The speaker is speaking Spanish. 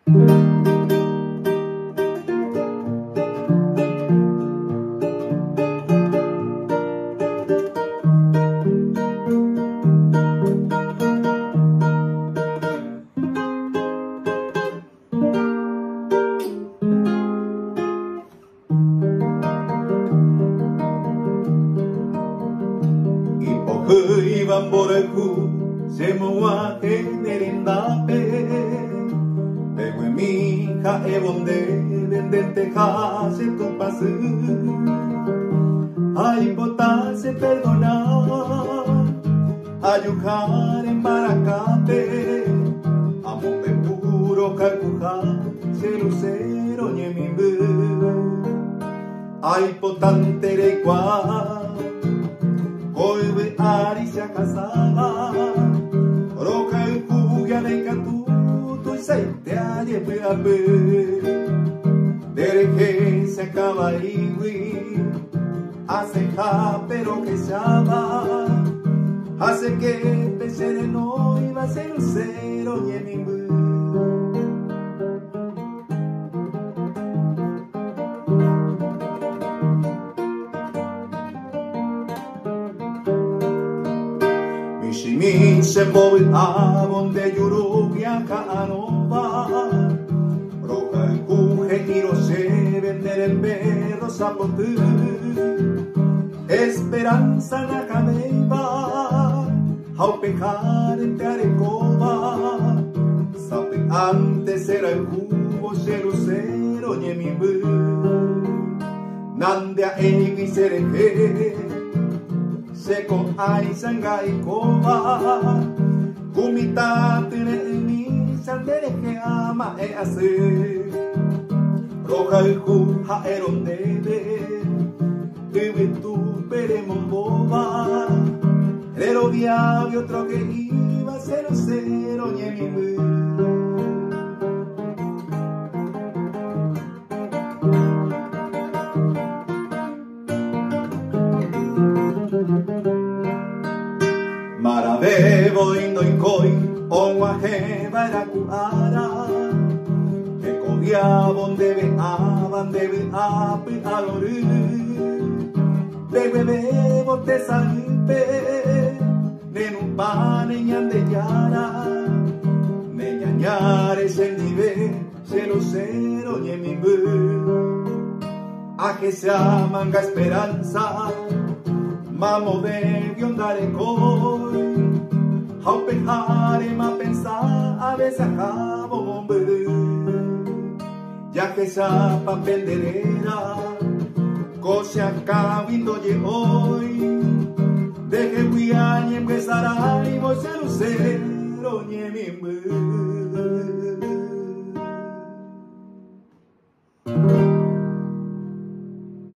Hỡi van bồ đời khu se mua thế nerin dape Begue mi ja e bonde vendente ja se tu pasu Ay bota se perdonar Ayujar en Maracape Amombe puro calcuja se lucero ñemimbu Ay potante reikua Oive aricia casada, roca el cuya de catuto y seite aye peape. Dereje se acaba iwi, hace ja pero que llama, hace que pese de no iba a ser un cero y en mi Mishimi se movi a bonde yurugia canova Roja el cuje giro se vender el perro zapotu Esperanza na cameiva Au pecar en tearecoba Sabe antes era el jugo cerucero ñemimbu Nandea eni sereje Seko ai sangai koma Kumita tene mi sandere que ama e ase Roja el juja erondebe Debe tu peremon boba Pero viavi otro que iba a ser un cero ñemimbu Marabebo indoikoi onguajeba era kuara que cogía bondebe ape alori bebebo te salpe nenupane ñande yara neñañare sendive cerucero ñemimbu a que se manga esperanza Mamo de viondare coi Au pejare ma pensar a veces acabo bombe Ya que esa papelera Cose acabindo ye hoy Deje guiañe empezará y voy a lucero ñemimbu